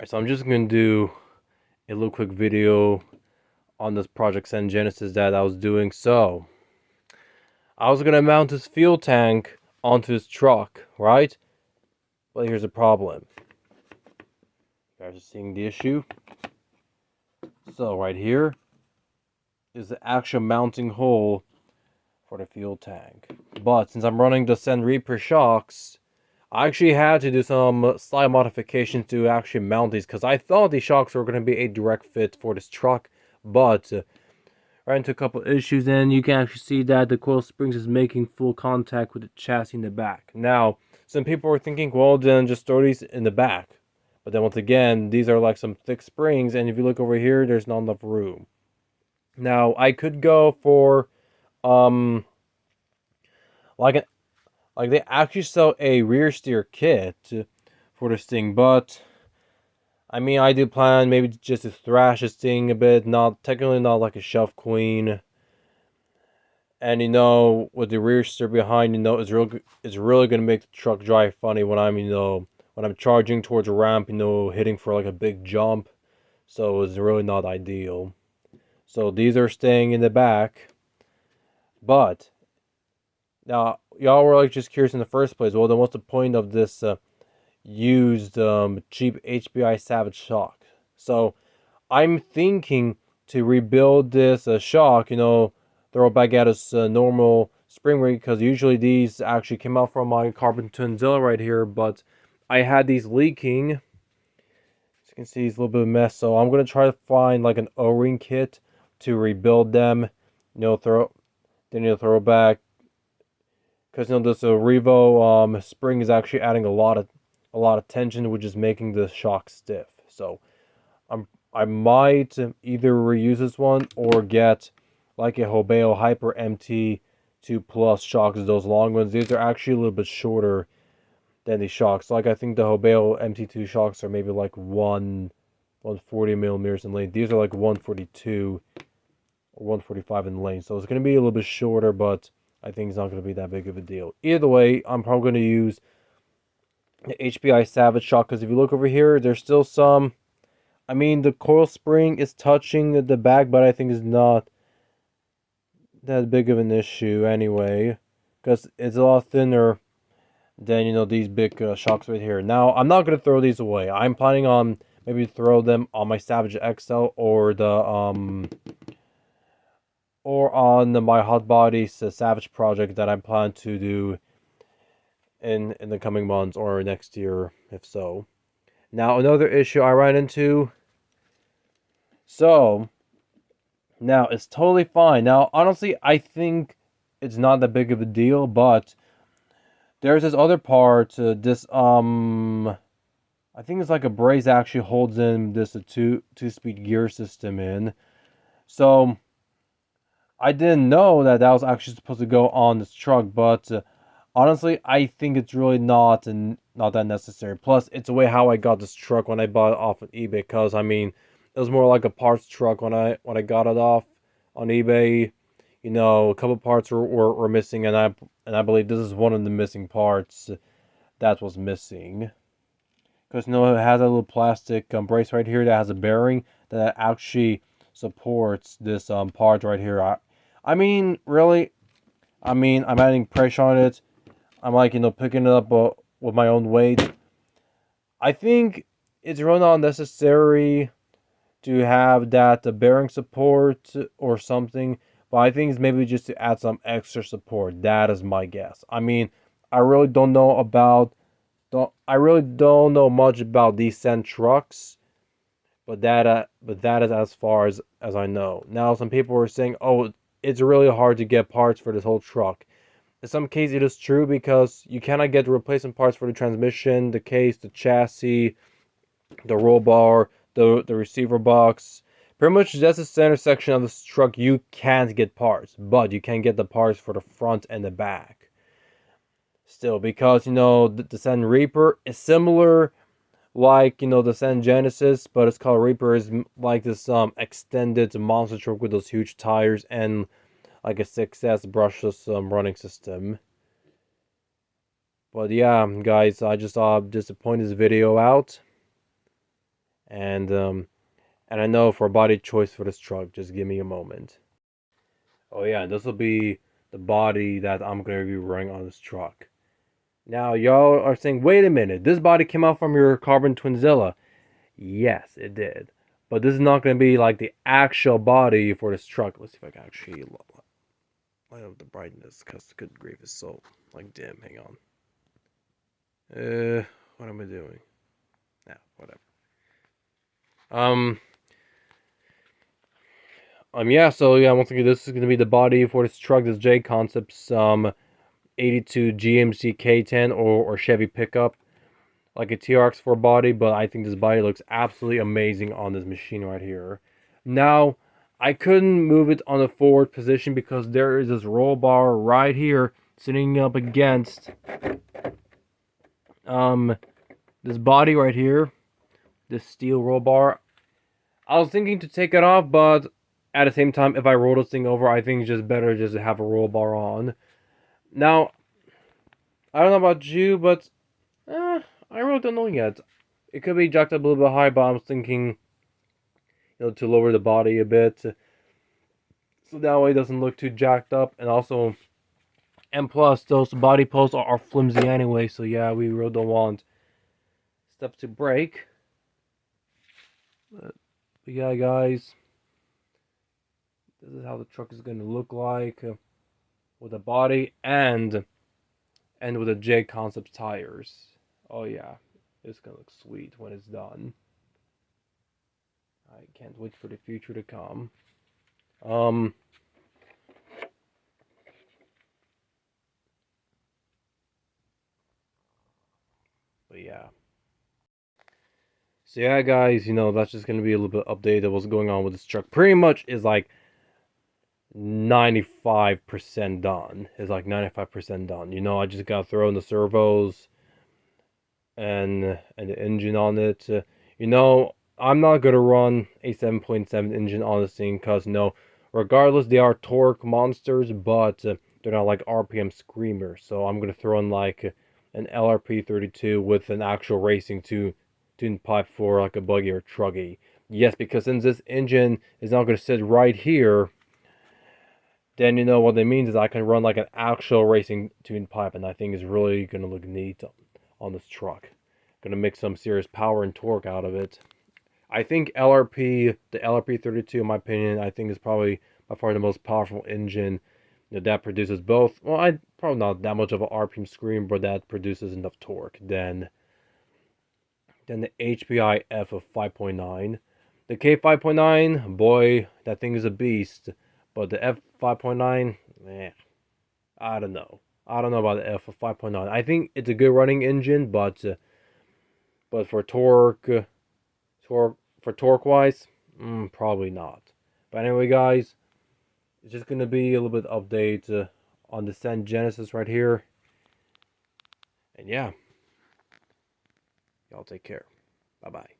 So I'm just gonna do a little quick video on this project Cen Genesis that I was doing. So I was gonna mount this fuel tank onto this truck, right? But here's the problem. You guys are seeing the issue. So right here is the actual mounting hole for the fuel tank. But since I'm running the Cen Reaper shocks, I actually had to do some slight modifications to actually mount these because I thought these shocks were going to be a direct fit for this truck, but ran into a couple issues, and you can actually see that the coil springs is making full contact with the chassis in the back. Now, some people are thinking, well, then just throw these in the back. But then once again, these are like some thick springs, and if you look over here, there's not enough room. Now, I could go for um like an like they actually sell a rear steer kit for this thing, but I mean, I do plan maybe just to thrash this thing a bit, not technically not like a shelf queen. And with the rear steer behind, it's really gonna make the truck drive funny when when I'm charging towards a ramp, hitting for like a big jump. So it's really not ideal. So these are staying in the back. But now y'all were like just curious in the first place. Well, then what's the point of this used cheap HPI Savage shock? So I'm thinking to rebuild this shock, throw it back at its normal spring rate, because usually these actually came out from my Carbon Twinzilla right here, but I had these leaking. As you can see, it's a little bit of a mess, so I'm going to try to find like an O-ring kit to rebuild them, throw it back, because this Revo spring is actually adding a lot of tension, which is making the shock stiff. So I might either reuse this one or get like a Hobeo Hyper MT2 Plus shocks, those long ones. These are actually a little bit shorter than the shocks. Like I think the Hobeo MT2 shocks are maybe like 140 millimeters in length. These are like 142 or 145 in length. So it's going to be a little bit shorter, but I think it's not going to be that big of a deal. Either way, I'm probably going to use the HPI Savage shock, because if you look over here, there's still some. I mean, the coil spring is touching the back, but I think it's not that big of an issue anyway, because it's a lot thinner than these big shocks right here. Now, I'm not gonna throw these away. I'm planning on maybe throw them on my Savage XL or on my Hot Bodies Savage project that I'm planning to do in the coming months or next year, if so. Now, another issue I ran into. So now it's totally fine. Now, honestly, I think it's not that big of a deal, but there's this other part. I think it's like a brace actually holds in this a two-speed gear system in. So I didn't know that that was actually supposed to go on this truck, but honestly, I think it's really not that necessary. Plus, it's the way how I got this truck when I bought it off of eBay. Because I mean, it was more like a parts truck when I got it off on eBay. A couple parts were missing, and I believe this is one of the missing parts that was missing. Because it has a little plastic brace right here that has a bearing that actually supports this part right here. I mean, really, I'm adding pressure on it. I'm like, picking it up with my own weight. I think it's really not necessary to have that bearing support or something, but I think it's maybe just to add some extra support. That is my guess. I mean, I really don't know about, I really don't know much about these Cen trucks, but that is as far as I know. Now, some people are saying, oh, it's really hard to get parts for this whole truck. In some cases, it is true, because you cannot get the replacement parts for the transmission, the case, the chassis, the roll bar, the receiver box. Pretty much just the center section of this truck, you can't get parts, but you can get the parts for the front and the back. Still, because the Cen Reaper is similar, like the Cen Genesis, but it's called Reaper, is like this extended monster truck with those huge tires and like a 6S brushless running system. But yeah, guys, I just disappointed this video out. And I know for a body choice for this truck, just give me a moment. Oh yeah, this will be the body that I'm gonna be running on this truck. Now y'all are saying, wait a minute, this body came out from your Carbon Twinzilla. Yes, it did. But this is not gonna be like the actual body for this truck. Let's see if I can actually light up the brightness, because good grief is so like dim. Hang on. What am I doing? Yeah, whatever. Yeah, so yeah, once again, this is gonna be the body for this truck, this J Concepts 82 GMC K10 or Chevy pickup, like a TRX4 body, but I think this body looks absolutely amazing on this machine right here. Now, I couldn't move it on the forward position because there is this roll bar right here sitting up against this body right here, this steel roll bar. I was thinking to take it off, but at the same time, if I roll this thing over, I think it's just better just to have a roll bar on. Now, I don't know about you, but I really don't know yet. It could be jacked up a little bit high, but I was thinking, to lower the body a bit, so that way it doesn't look too jacked up. And plus, those body posts are flimsy anyway, so yeah, we really don't want stuff to break. But yeah, guys, this is how the truck is going to look like with a body and with the J Concepts tires. Oh yeah, it's gonna look sweet when it's done. I can't wait for the future to come. But yeah. So yeah, guys, that's just gonna be a little bit update of what's going on with this truck. Pretty much is like 95% done. It's like 95% done. I just gotta throw in the servos and the engine on it. I'm not gonna run a 7.7 engine on this thing because regardless they are torque monsters, but they're not like RPM screamers. So I'm gonna throw in like an LRP 32 with an actual racing tune pipe for like a buggy or truggy. Yes, because since this engine is not gonna sit right here, then what that means is I can run like an actual racing tuned pipe, and I think is really gonna look neat on this truck. Gonna make some serious power and torque out of it. I think the LRP 32, in my opinion, I think is probably by far the most powerful engine that produces both. Well, I probably not that much of an RPM scream, but that produces enough torque. Then the HPI'ED of 5.9. The K5.9, boy, that thing is a beast. But the F5.9, I don't know. I don't know about the F5.9. I think it's a good running engine, but for torque wise, probably not. But anyway, guys, it's just gonna be a little bit of update on the Cen Genesis right here. And yeah, y'all take care. Bye bye.